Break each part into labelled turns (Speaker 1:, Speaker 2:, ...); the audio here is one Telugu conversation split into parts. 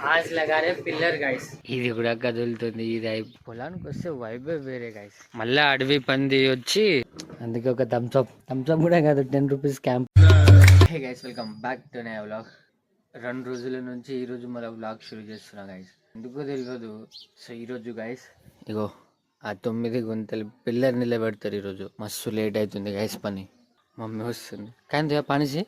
Speaker 1: आज लगा रहे पिల్లర్ గైస్. ఇది కూడా కదులుతుంది. ఇది పొలానికి వస్తే వైబే వేరే గైస్. మళ్ళీ అడవి పంది వచ్చి అందుకే ఒక థమ్స్అప్ కూడా కాదు 10 rupees camp. Hey guys, welcome back to my vlog. 2 రోజుల నుంచి ఈ రోజు మళ్ళీ వ్లాగ్ షురూ చేస్తున్నా గైస్. ఎందుకో తెలియదు. సో ఈరోజు గైస్ ఇగో ఆ 9 గుంతలు పిల్లర్ నిలబెడతారు. ఈరోజు మస్తు లేట్ అవుతుంది గైస్. పని మమ్మీ వస్తుంది కానీ పానిసి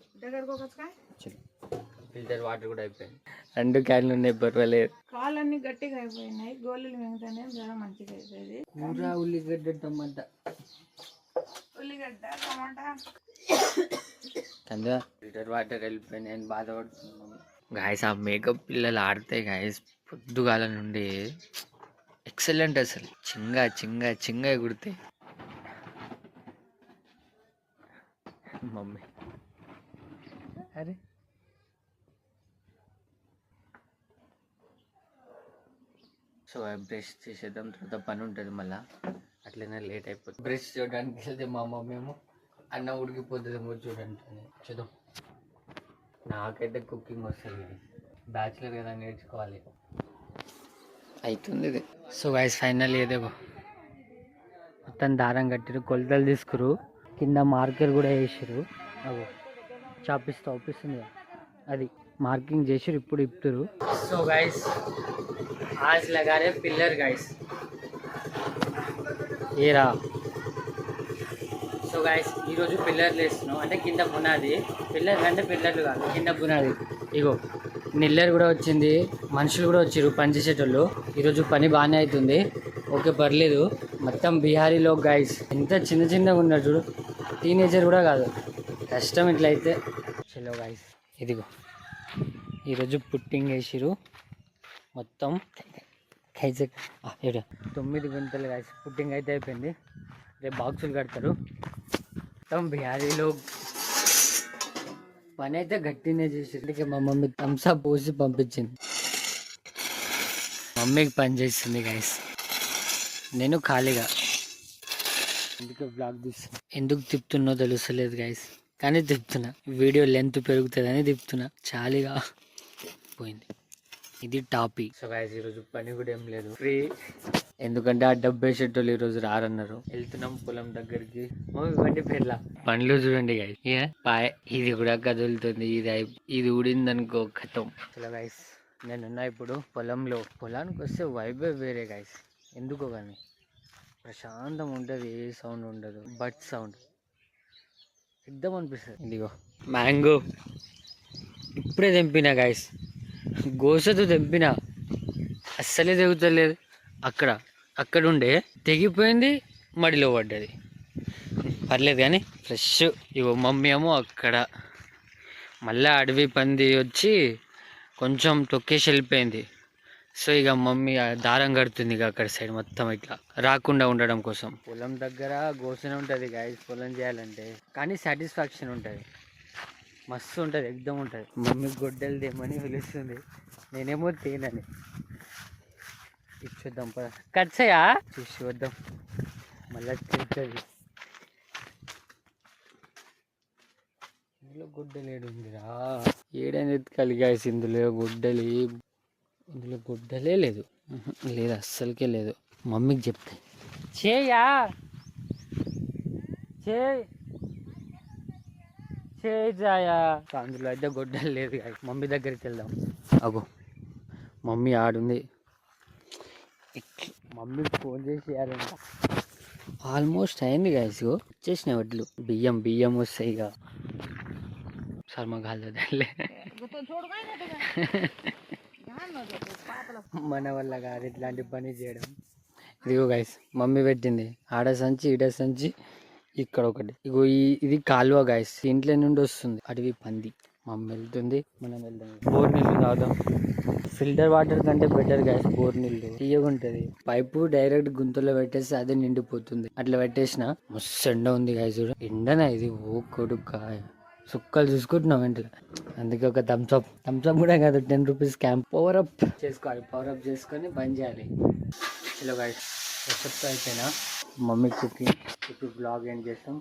Speaker 1: ఫిల్టర్ వాటర్ కూడా అయిపోయింది. 2 క్యాన్లు ఉన్నాయి, పర్వాలేదు.
Speaker 2: కాళ్ళన్నీ గట్టిగా అయిపోయినాయి. గోళీలు మింగుతానే జ్వరం మంచిగా అయిపోయింది.
Speaker 1: కూర ఉల్లిగడ్డ టమాటా కందా ఫిల్టర్ వాటర్ వెళ్ళిపోయినాయి అని బాధపడుతున్నాము గాయస్. ఆ మేకప్ పిల్లలు ఆడతాయి గాయస్ పొద్దుగాల నుండి. ఎక్సలెంట్ అసలు. చింగ ఎగుడితే మమ్మీ అరే సో బ్రష్ చేసేద్దాం, తర్వాత పని ఉంటుంది మళ్ళీ. అట్లనే లేట్ అయిపోతుంది. బ్రష్ చూడడానికి వెళ్తే మా మమ్మీ ఏమో అన్నం ఉడికిపోతుందేమో చూడండి చూద్దాం. నాకైతే కుకింగ్ వస్తుంది. బ్యాచులర్ కదా, నేర్చుకోవాలి. అవుతుంది ఇది. సో గైస్ ఫైనల్ ఏదేమో మొత్తం దారం కట్టిరు, కొలతలు తీసుకురు, కింద మార్కర్ కూడా వేసిరు. అవు చాపిస్తూ అవుపిస్తుంది అది మార్కింగ్ చేసిరు. ఇప్పుడు ఇప్పుతురు. సో గైస్ आज लगा रहे पिల్లర్ गाइस. ఏరా సో గాయస్ ఈరోజు పిల్లర్లు వేస్తున్నాం. అంటే కింద పునాది. పిల్లర్లు అంటే పిల్లర్లు కాదు, కింద పునాది. ఇగో నిల్లర్ కూడా వచ్చింది, మనుషులు కూడా వచ్చారు పని చేసేటోళ్ళు. ఈరోజు పని బాగానే అవుతుంది. ఓకే పర్లేదు. మొత్తం బీహారీలో గాయస్ ఎంత చిన్నగా ఉన్నారు చూడు. టీనేజర్ కూడా కాదు. కష్టం ఇట్లయితే. చలో గాయస్ ఇదిగో ఈరోజు పుట్టింగ్ వేసిరు. మొత్తం 9 గంటలు కాసి పుట్టింగ్ అయితే అయిపోయింది. రేపు బాక్సులు కడతారు. మొత్తం బిహారీలో పని అయితే గట్టినే చేసి మా మమ్మీ థమ్స్అప్ పోసి పంపించింది. మమ్మీకి పని చేస్తుంది గాయస్. నేను ఖాళీగా అందుకే బ్లాగ్ తీస్తున్నా. ఎందుకు తిప్పుతున్నో తెలుస్తలేదు గాయస్, కానీ తిప్పుతున్నా. వీడియో లెంత్ పెరుగుతుందని తిప్పుతున్నా. చాలీగా పోయింది. ఇది టాపిక్. సో గైస్ ఈరోజు పని కూడా ఏం లేదు, ఫ్రీ. ఎందుకంటే ఆ డబ్బు వేసేటోళ్ళు ఈరోజు రారన్నారు. వెళ్తున్నాం పొలం దగ్గరికి. మమ్మీ బండి పేర్లా పండ్లు చూడండి గైస్. ఇది కూడా కదులుతుంది. ఇది ఊడిందనుకో కథం. చలో గైస్ నేనున్నా ఇప్పుడు పొలంలో. పొలానికి వస్తే వైబే వేరే గైస్. ఎందుకో కానీ ప్రశాంతం ఉంటుంది. ఏ సౌండ్ ఉండదు, బర్డ్ సౌండ్ ఎగ్దం అనిపిస్తుంది. ఇదిగో మ్యాంగో ఇప్పుడే తెంపినా గైస్. గోసతో తెంపిన అస్సలే తెగుతలేదు. అక్కడ ఉండే తెగిపోయింది, మడిలో పడ్డది. పర్లేదు కానీ ఫ్రెష్. ఇగో మమ్మీ ఏమో అక్కడ మళ్ళీ అడవి పంది వచ్చి కొంచెం తొక్కేసి వెళ్ళిపోయింది. సో ఇక మమ్మీ దారం కడుతుంది ఇక అక్కడ సైడ్ మొత్తం ఇట్లా రాకుండా ఉండడం కోసం. పొలం దగ్గర గోసనే ఉంటుంది గాయస్ పొలం చేయాలంటే, కానీ సాటిస్ఫాక్షన్ ఉంటుంది, మస్తు ఉంటుంది, ఎగ్దం ఉంటుంది. మమ్మీ గొడ్డలు దేమని పిలుస్తుంది, నేనేమో తేనని. ఇచ్చేద్దాం పద. కట్సయా చూసి వద్దాం, మళ్ళీ తింటుంది. ఇందులో గొడ్డలు ఏడుందిరా, ఏడని ఎత్తుకాలి గాయస్. ఇందులో గొడ్డలే లేదు. లేదు అస్సలకే లేదు. మమ్మీకి చెప్తే చేయా చేజాయా. అందులో అయితే గొడ్డలు లేదు. మమ్మీ దగ్గరికి వెళ్దాం. అగో మమ్మీ ఆడుంది. మమ్మీకి ఫోన్ చేసి చేయాలంట. ఆల్మోస్ట్ అయింది గాయస్. వచ్చేసిన వడ్లు. బియ్యం వస్తాయి ఇక. సార్ మాకు కాలేదండి, మన వల్ల కాదు ఇట్లాంటి పని చేయడం. ఇదిగో గాయస్ మమ్మీ పెట్టింది ఆడ సంచి, ఈడ సంచి, ఇక్కడ ఒకటి. ఇగో ఇది కాలువ గాయస్. ఇంట్లో నుండి వస్తుంది అడవి పంది. మమ్మీ వెళ్తుంది, మనం వెళ్దాం. బోర్ నీళ్ళు తాగుదాం. ఫిల్టర్ వాటర్ కంటే బెటర్ గాయస్. బోర్ నీళ్ళు తీయగా ఉంటుంది. పైపు డైరెక్ట్ గుంతలో పెట్టేసి అదే నిండిపోతుంది. అట్లా పెట్టేసిన మస్తు ఎండ ఉంది గాయస్. ఎండనా ఇది? ఓ కొడుక సుక్కలు చూసుకుంటున్నాం ఇంట్లో. అందుకే ఒక థమ్స్అప్ కూడా కాదు 10 రూపీస్ క్యాంప్. పవర్ అప్ చేసుకొని బంద్ చేయాలి. హలో గాయస్ చెప్తా అయిపోయినా. Mummy cooking. ఇప్పుడు బ్లాగ్ ఏం చేస్తాం.